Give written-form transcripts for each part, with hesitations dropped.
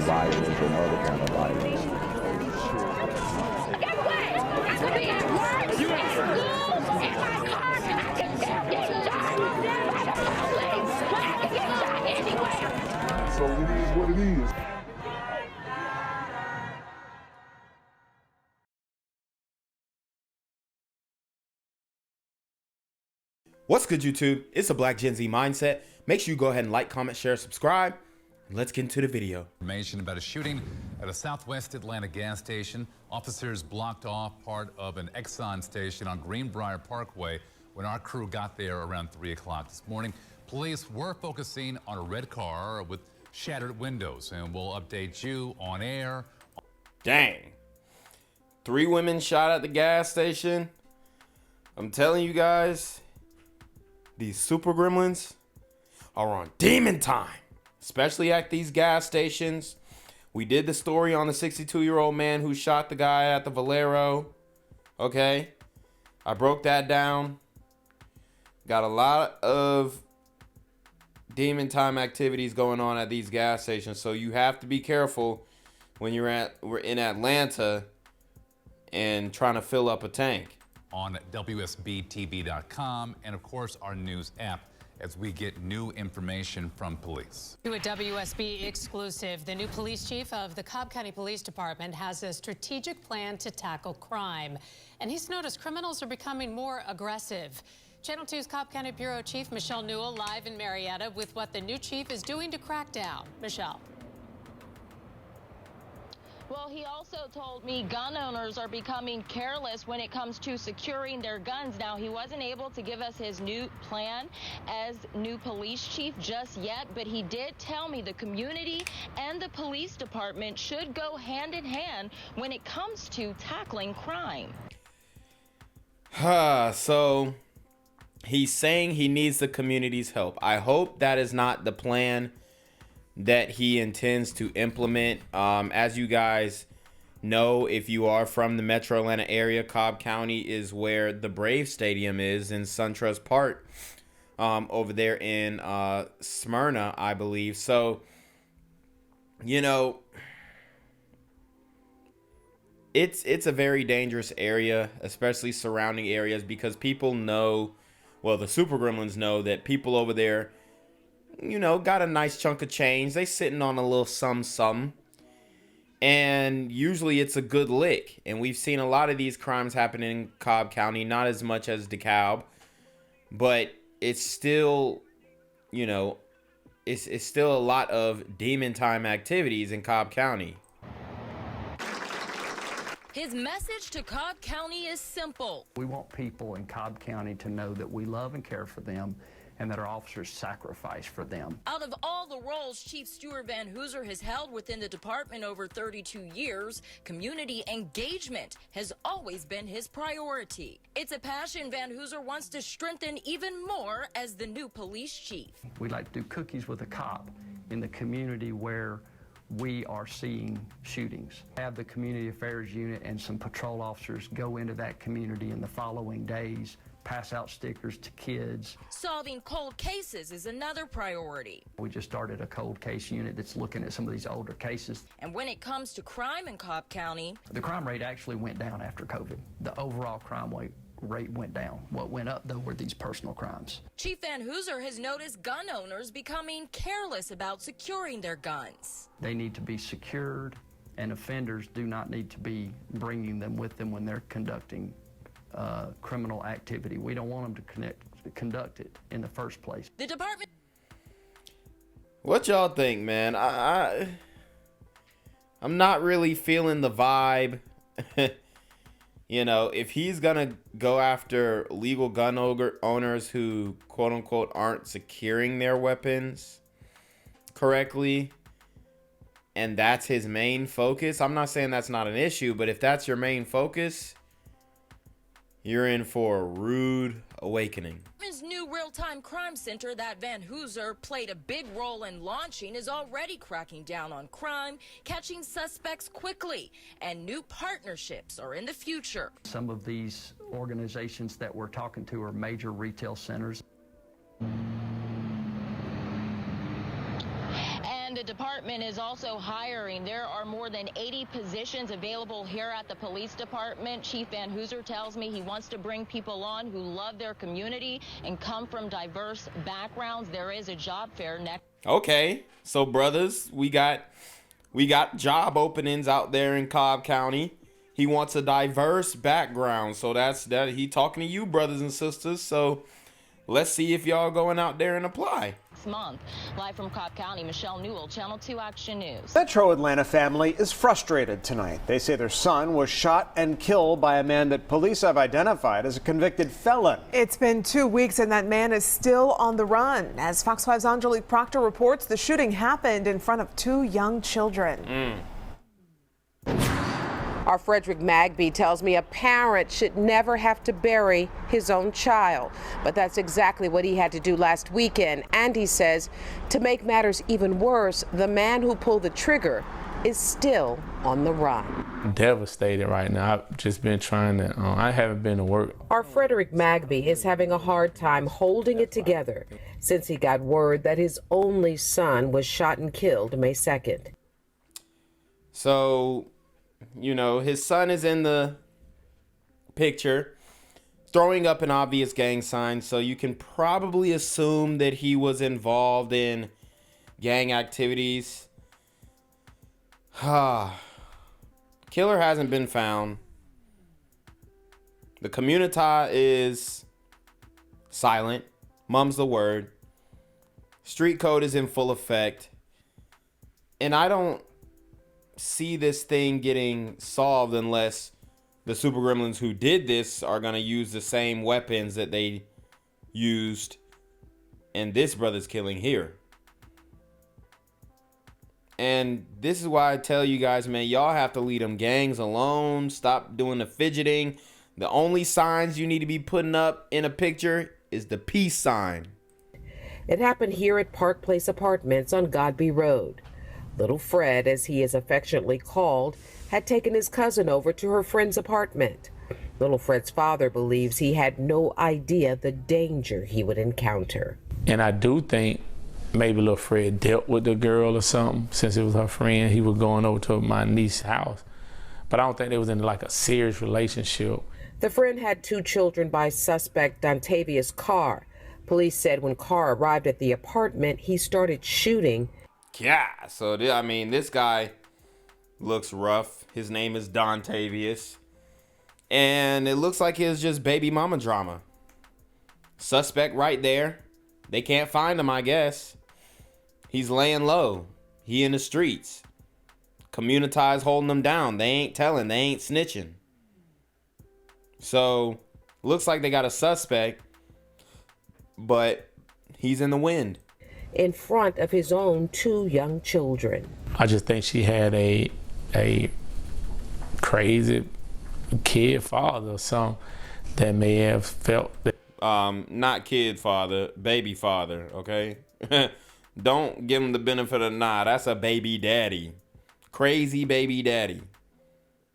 violence or no other kind of violence. Get away! I could be at work, at school, in my car, I can still get shot by the police, but I can get shot anywhere. So it is what it is. What's good, YouTube? It's a Black Gen Z Mindset. Make sure you go ahead and like, comment, share, subscribe, and let's get into the video. Information about a shooting at a Southwest Atlanta gas station. Officers blocked off part of an Exxon station on Greenbrier Parkway when our crew got there around 3 o'clock this morning. Police were focusing on a red car with shattered windows, and we'll update you on air. Dang. 3 women shot at the gas station. I'm telling you guys, these super gremlins are on demon time, especially at these gas stations. We did the story on the 62-year-old man who shot the guy at the Valero. Okay, I broke that down. Got a lot of demon time activities going on at these gas stations, so you have to be careful when we're in Atlanta and trying to fill up a tank. On WSBTV.com and, of course, our news app as we get new information from police. To a WSB exclusive, the new police chief of the Cobb County Police Department has a strategic plan to tackle crime. And he's noticed criminals are becoming more aggressive. Channel 2's Cobb County Bureau Chief Michelle Newell live in Marietta with what the new chief is doing to crack down. Michelle. Well, he also told me gun owners are becoming careless when it comes to securing their guns. Now, he wasn't able to give us his new plan as new police chief just yet, but he did tell me the community and the police department should go hand in hand when it comes to tackling crime. So he's saying he needs the community's help. I hope that is not the plan that he intends to implement. As you guys know, if you are from the Metro Atlanta area, Cobb County is where the Braves Stadium is in SunTrust Park, over there in Smyrna, I believe. So, you know, it's a very dangerous area, especially surrounding areas, because people know, well, the super gremlins know that people over there, you know, got a nice chunk of change. They sitting on a little something. And usually it's a good lick. And we've seen a lot of these crimes happen in Cobb County, not as much as DeKalb, but it's still, you know, it's still a lot of demon time activities in Cobb County. His message to Cobb County is simple. We want people in Cobb County to know that we love and care for them, and that our officers sacrifice for them. Out of all the roles Chief Stuart Van Hooser has held within the department over 32 years, community engagement has always been his priority. It's a passion Van Hooser wants to strengthen even more as the new police chief. We like to do cookies with a cop in the community where we are seeing shootings. Have the community affairs unit and some patrol officers go into that community in the following days, pass out stickers to kids. Solving cold cases is another priority. We just started a cold case unit that's looking at some of these older cases. And when it comes to crime in Cobb County, the crime rate actually went down after COVID. The overall crime rate went down. What went up, though, were these personal crimes. Chief Van Hooser has noticed gun owners becoming careless about securing their guns. They need to be secured, and offenders do not need to be bringing them with them when they're conducting criminal activity. We don't want them to conduct it in the first place. The department. What y'all think, man? I'm not really feeling the vibe. You know, if he's gonna go after legal gun owners who, quote unquote, aren't securing their weapons correctly, and that's his main focus, I'm not saying that's not an issue, but if that's your main focus, you're in for a rude awakening. His new real-time crime center that Van Hooser played a big role in launching is already cracking down on crime, catching suspects quickly, and new partnerships are in the future. Some of these organizations that we're talking to are major retail centers. And the department is also hiring. There are more than 80 positions available here at the police department. Chief Van Hooser tells me he wants to bring people on who love their community and come from diverse backgrounds. There is a job fair next. Okay, so brothers, we got job openings out there in Cobb County. He wants a diverse background, so that's that. He talking to you, brothers and sisters. So let's see if y'all going out there and apply. Month. Live from Cobb County, Michelle Newell, Channel 2 Action News. Metro Atlanta family is frustrated tonight. They say their son was shot and killed by a man that police have identified as a convicted felon. It's been 2 weeks and that man is still on the run. As Fox 5's Angelique Proctor reports, the shooting happened in front of 2 young children. Our Frederick Magby tells me a parent should never have to bury his own child. But that's exactly what he had to do last weekend. And he says, to make matters even worse, the man who pulled the trigger is still on the run. Devastated right now. I've just been trying to, I haven't been to work. Our Frederick Magby is having a hard time holding it together since he got word that his only son was shot and killed May 2nd. So, you know, his son is in the picture throwing up an obvious gang sign, so you can probably assume that he was involved in gang activities. Killer hasn't been found. The community is silent. Mum's the word. Street code is in full effect. And I don't see this thing getting solved unless the super gremlins who did this are going to use the same weapons that they used in this brother's killing here. And this is why I tell you guys, man, y'all have to leave them gangs alone. Stop doing the fidgeting. The only signs you need to be putting up in a picture is the peace sign. It happened here at Park Place Apartments on Godby Road. Little Fred, as he is affectionately called, had taken his cousin over to her friend's apartment. Little Fred's father believes he had no idea the danger he would encounter. And I do think maybe little Fred dealt with the girl or something. Since it was her friend, he was going over to my niece's house. But I don't think they was in like a serious relationship. The friend had 2 children by suspect Dontavius Carr. Police said when Carr arrived at the apartment, he started shooting. Yeah, so I mean, this guy looks rough. His name is Dontavius. And it looks like it's just baby mama drama. Suspect right there. They can't find him, I guess. He's laying low. He in the streets. Community's holding him down. They ain't telling. They ain't snitching. So, looks like they got a suspect. But he's in the wind. In front of his own 2 young children. I just think she had a crazy kid father or something that may have felt that. Not kid father, baby father, okay? Don't give him the benefit of the nod. That's a baby daddy. Crazy baby daddy.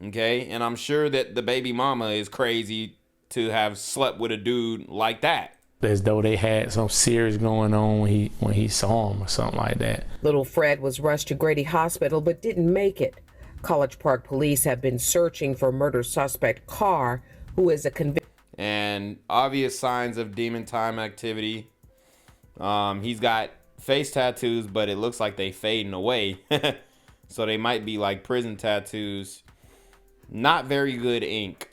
Okay? And I'm sure that the baby mama is crazy to have slept with a dude like that. As though they had some serious going on when he saw him or something like that. Little Fred was rushed to Grady Hospital but didn't make it. College Park police have been searching for murder suspect Carr, who is a convicted. And obvious signs of demon time activity. He's got face tattoos, but it looks like they fading away. So they might be like prison tattoos. Not very good ink,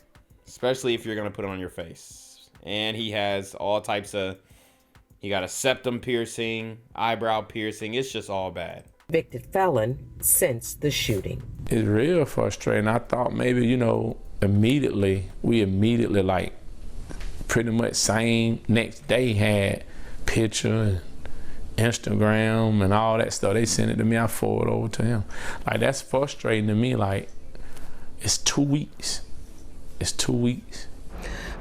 especially if you're going to put it on your face. And he has all types of, he got a septum piercing, eyebrow piercing. It's just all bad. Convicted felon since the shooting. It's real frustrating. I thought maybe, we immediately like pretty much same next day had picture and Instagram and all that stuff. They sent it to me, I forwarded over to him. Like, that's frustrating to me. Like, it's 2 weeks. It's 2 weeks.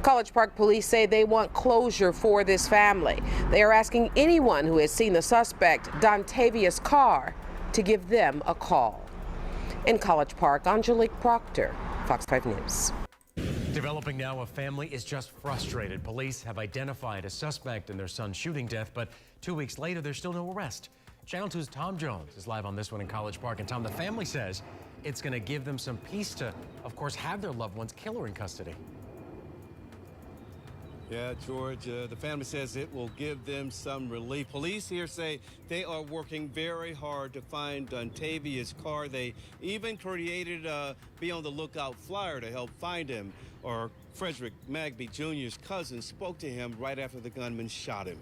College Park police say they want closure for this family. They are asking anyone who has seen the suspect, Dontavius Carr, to give them a call. In College Park, Angelique Proctor, Fox 5 News. Developing now, a family is just frustrated. Police have identified a suspect in their son's shooting death, but 2 weeks later, there's still no arrest. Channel 2's Tom Jones is live on this one in College Park. And Tom, the family says it's going to give them some peace to, of course, have their loved one's killer in custody. Yeah, George, the family says it will give them some relief. Police here say they are working very hard to find Dontavius Carr. They even created a Be on the Lookout flyer to help find him. Or Frederick Magby Jr.'s cousin spoke to him right after the gunman shot him.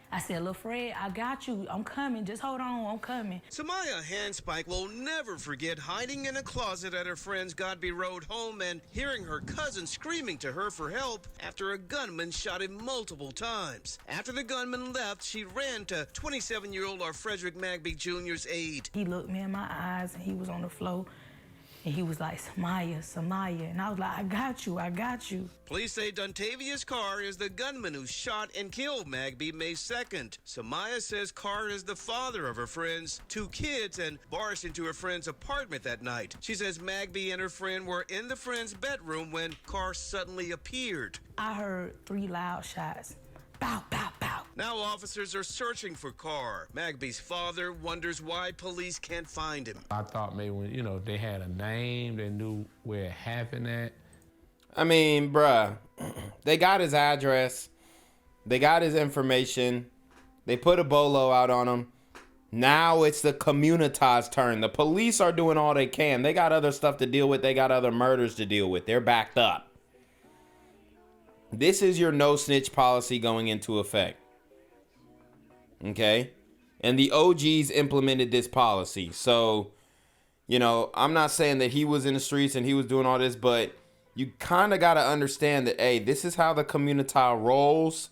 I said, "Little Fred, I got you. I'm coming. Just hold on. I'm coming." Samaya Handspike will never forget hiding in a closet at her friend's Godby Road home and hearing her cousin screaming to her for help after a gunman shot him multiple times. After the gunman left, she ran to 27-year-old Frederick Magby Jr.'s aid. He looked me in my eyes, and he was on the floor. And he was like, "Samaya, Samaya." And I was like, "I got you, I got you." Police say Dontavius Carr is the gunman who shot and killed Magby May 2nd. Samaya says Carr is the father of her friend's 2 kids and barged into her friend's apartment that night. She says Magby and her friend were in the friend's bedroom when Carr suddenly appeared. I heard 3 loud shots. Bow, bow, bow. Now officers are searching for Carr. Magby's father wonders why police can't find him. I thought maybe when, you know, they had a name, they knew where it happened at. I mean, bruh, they got his address. They got his information. They put a bolo out on him. Now it's the community's turn. The police are doing all they can. They got other stuff to deal with. They got other murders to deal with. They're backed up. This is your no snitch policy going into effect. Okay? And the OGs implemented this policy. So, you know, I'm not saying that he was in the streets and he was doing all this, but you kind of got to understand that, hey, this is how the community rolls.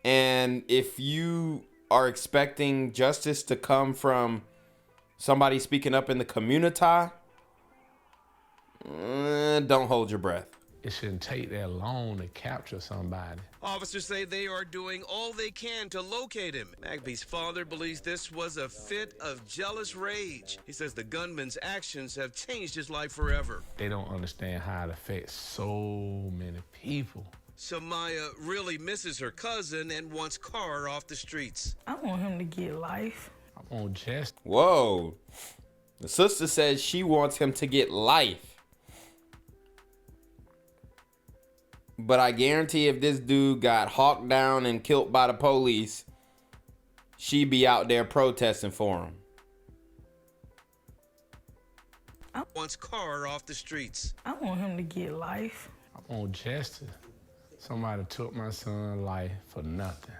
And if you are expecting justice to come from somebody speaking up in the community, don't hold your breath. It shouldn't take that long to capture somebody. Officers say they are doing all they can to locate him. Magby's father believes this was a fit of jealous rage. He says the gunman's actions have changed his life forever. They don't understand how it affects so many people. Samaya really misses her cousin and wants Carr off the streets. I want him to get life. I want justice. Whoa. The sister says she wants him to get life. But I guarantee if this dude got hawked down and killed by the police, she'd be out there protesting for him. Wants Carr off the streets. I want him to get life. I want justice. Somebody took my son's life for nothing.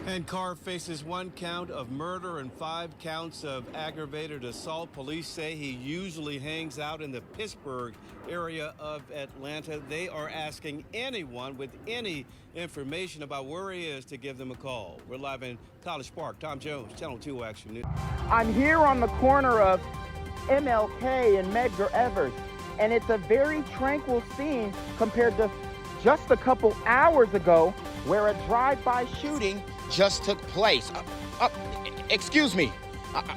And Carr faces 1 count of murder and 5 counts of aggravated assault. Police say he usually hangs out in the Pittsburgh area of Atlanta. They are asking anyone with any information about where he is to give them a call. We're live in College Park. Tom Jones, Channel 2 Action News. I'm here on the corner of MLK and Medgar Evers, and it's a very tranquil scene compared to just a couple hours ago where a drive-by shooting just took place. Excuse me,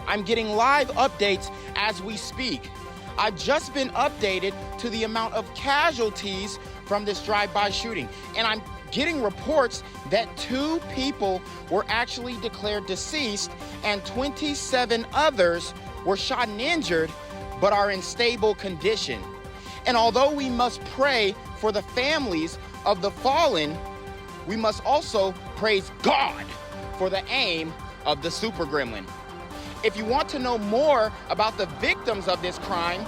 I'm getting live updates as we speak. I've just been updated to the amount of casualties from this drive-by shooting, and I'm getting reports that 2 people were actually declared deceased and 27 others were shot and injured but are in stable condition. And although we must pray for the families of the fallen, we must also praise God for the aim of the super gremlin. If you want to know more about the victims of this crime,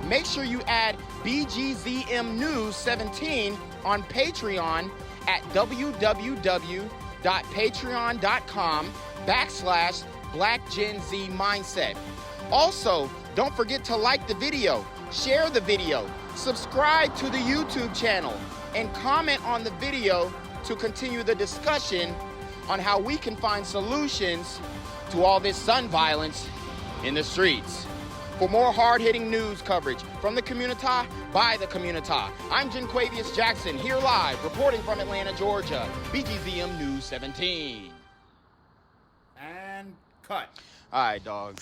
make sure you add BGZM News 17 on Patreon at www.patreon.com/blackgenzmindset. Also, don't forget to like the video, share the video, subscribe to the YouTube channel, and comment on the video to continue the discussion on how we can find solutions to all this gun violence in the streets. For more hard-hitting news coverage from the community, by the community, I'm Jenquavius Jackson, here live, reporting from Atlanta, Georgia, BGZM News 17. And cut. All right, dog.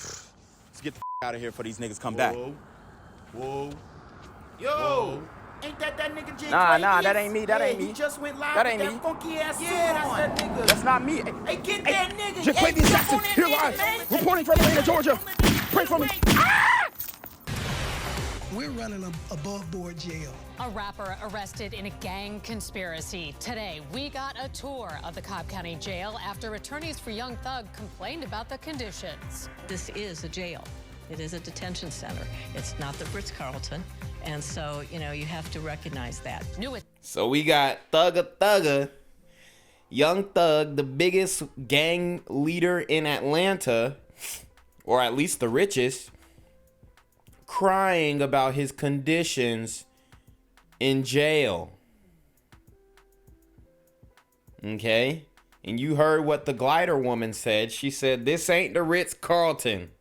Let's get the out of here before these niggas come back. Whoa. Yo! Ain't that nigga J? Nah, that ain't me. That ain't me. He just went live That with ain't that me. funky ass suit That's on. that nigga. That's not me. Hey, get that nigga. Jaquavius jump Jackson, on that here nigga, live. man. Reporting from Atlanta, Georgia. Pray for me. We're running a above board jail. A rapper arrested in a gang conspiracy. Today, we got a tour of the Cobb County Jail after attorneys for Young Thug complained about the conditions. This is a jail. It is a detention center. It's not the Ritz-Carlton. And so, you know, you have to recognize that. So we got Thugga, Young Thug, the biggest gang leader in Atlanta, or at least the richest, crying about his conditions in jail. Okay? And you heard what the glider woman said. She said, this ain't the Ritz-Carlton.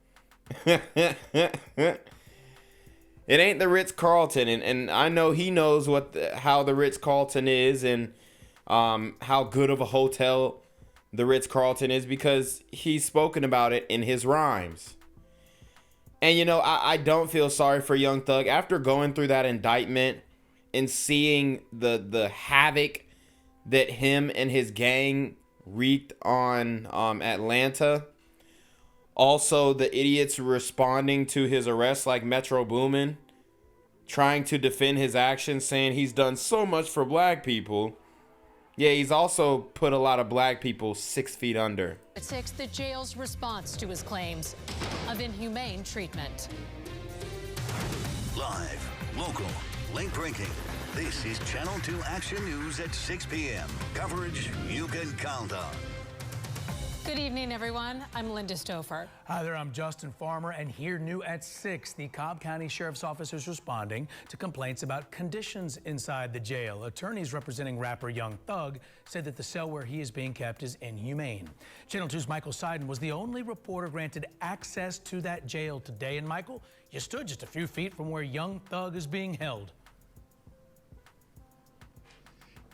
It ain't the Ritz-Carlton. And I know he knows how the Ritz-Carlton is and how good of a hotel the Ritz-Carlton is because he's spoken about it in his rhymes. And, you know, I don't feel sorry for Young Thug. After going through that indictment and seeing the havoc that him and his gang wreaked on Atlanta, also the idiots responding to his arrest like Metro Boomin, trying to defend his actions, saying he's done so much for black people. Yeah, he's also put a lot of black people 6 feet under. At 6, the jail's response to his claims of inhumane treatment. Live, local, late-breaking. This is Channel 2 Action News at 6 p.m. Coverage you can count on. Good evening, everyone. I'm Linda Stouffer. Hi there, I'm Justin Farmer, and here new at 6, the Cobb County Sheriff's Office is responding to complaints about conditions inside the jail. Attorneys representing rapper Young Thug said that the cell where he is being kept is inhumane. Channel 2's Michael Seiden was the only reporter granted access to that jail today. And Michael, you stood just a few feet from where Young Thug is being held.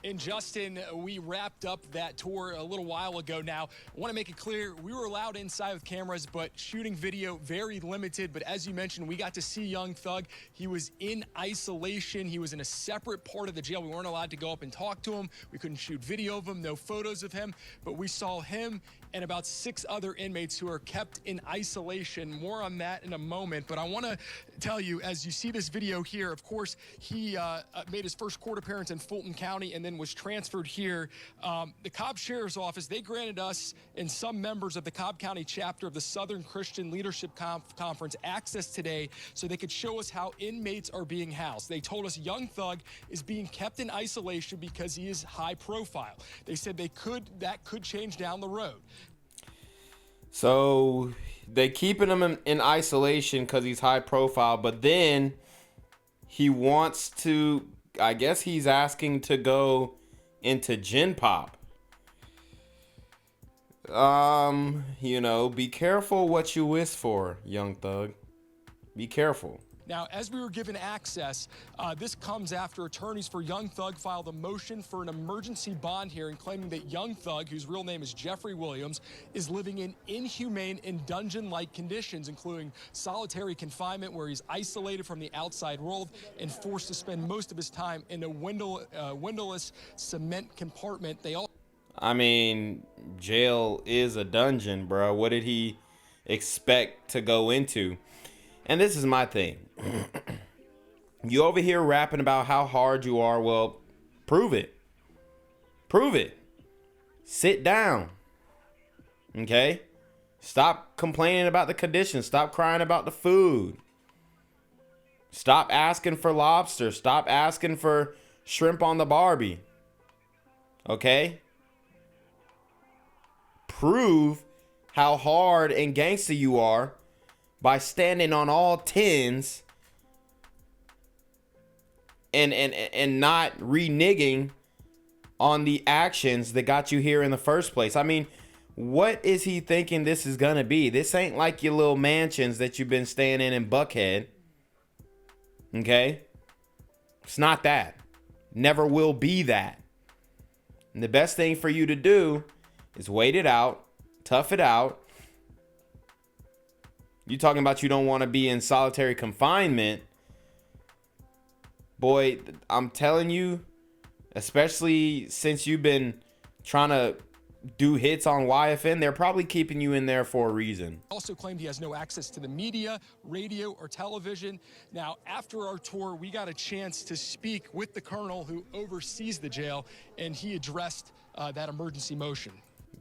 And Justin, we wrapped up that tour a little while ago now. I want to make it clear, we were allowed inside with cameras, but shooting video very limited. But as you mentioned, we got to see Young Thug. He was in isolation. He was in a separate part of the jail. We weren't allowed to go up and talk to him. We couldn't shoot video of him, no photos of him. But we saw him and about 6 other inmates who are kept in isolation. More on that in a moment. But I want to tell you, as you see this video here, of course, he made his first court appearance in Fulton County and then was transferred here. The Cobb Sheriff's Office, they granted us and some members of the Cobb County chapter of the Southern Christian Leadership Conference access today so they could show us how inmates are being housed. They told us Young Thug is being kept in isolation because he is high profile. They said that could change down the road. So they keeping him in isolation because he's high profile, but then he wants to, I guess he's asking to go into Gen Pop. You know, be careful what you wish for, Young Thug. Be careful. Now, as we were given access, this comes after attorneys for Young Thug filed a motion for an emergency bond hearing claiming that Young Thug, whose real name is Jeffrey Williams, is living in inhumane and dungeon-like conditions, including solitary confinement where he's isolated from the outside world and forced to spend most of his time in a windowless cement compartment. I mean, jail is a dungeon, bro. What did he expect to go into? And this is my thing. You over here rapping about how hard you are. Well, prove it. Prove it. Sit down. Okay? Stop complaining about the conditions. Stop crying about the food. Stop asking for lobster. Stop asking for shrimp on the Barbie. Okay? Prove how hard and gangster you are by standing on all 10s and not reneging on the actions that got you here in the first place. I mean, what is he thinking this is gonna be? This ain't like your little mansions that you've been staying in Buckhead. Okay? It's not that. Never will be that. And the best thing for you to do is wait it out, tough it out. You talking about you don't want to be in solitary confinement, boy, I'm telling you, especially since you've been trying to do hits on YFN, they're probably keeping you in there for a reason. Also claimed he has no access to the media, radio, or television. Now, after our tour, we got a chance to speak with the colonel who oversees the jail, and he addressed that emergency motion.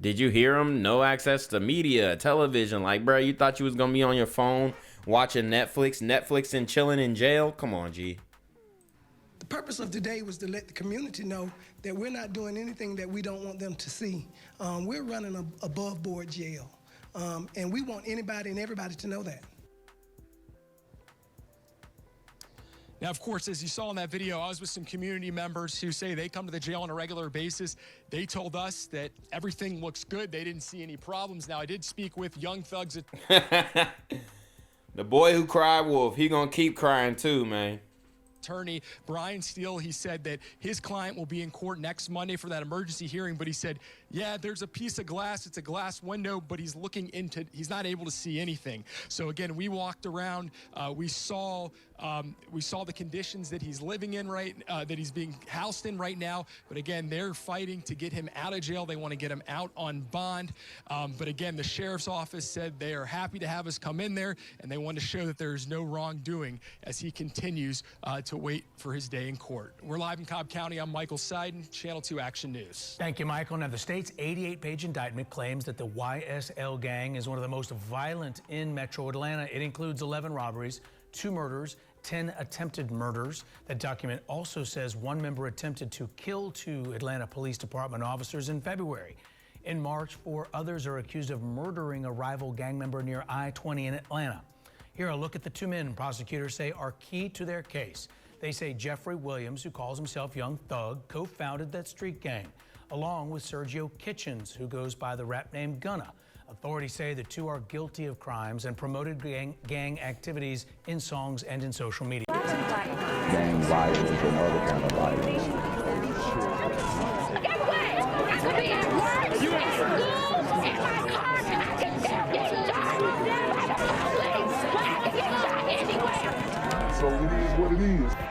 Did you hear him? No access to media, television. Like, bro, you thought you was gonna be on your phone watching Netflix and chilling in jail? Come on, G. The purpose of today was to let the community know that we're not doing anything that we don't want them to see. We're running an above board jail, and we want anybody and everybody to know that. Now, of course, as you saw in that video, I was with some community members who say they come to the jail on a regular basis. They told us that everything looks good. They didn't see any problems. Now, I did speak with Young Thug's The boy who cried wolf, he gonna keep crying too, man. attorney, Brian Steele. He said that his client will be in court next Monday for that emergency hearing, but he said, yeah, there's a piece of glass. It's a glass window, but he's he's not able to see anything. So again, we walked around, we saw the conditions that he's living in that he's being housed in right now. But again, they're fighting to get him out of jail. They want to get him out on bond. But again, the sheriff's office said they are happy to have us come in there, and they want to show that there is no wrongdoing as he continues to wait for his day in court. We're live in Cobb County. I'm Michael Seiden, Channel 2 Action News. Thank you, Michael. Now, the state's 88-page indictment claims that the YSL gang is one of the most violent in Metro Atlanta. It includes 11 robberies, 2 murders, 10 attempted murders. That document also says one member attempted to kill 2 Atlanta Police Department officers in February. In March, 4 others are accused of murdering a rival gang member near I-20 in Atlanta. Here, a look at the 2 men prosecutors say are key to their case. They say Jeffrey Williams, who calls himself Young Thug, co-founded that street gang, along with Sergio Kitchens, who goes by the rap name Gunna. Authorities say the 2 are guilty of crimes and promoted gang activities in songs and in social media. Gang violence and other kind of violence. So it is what it is.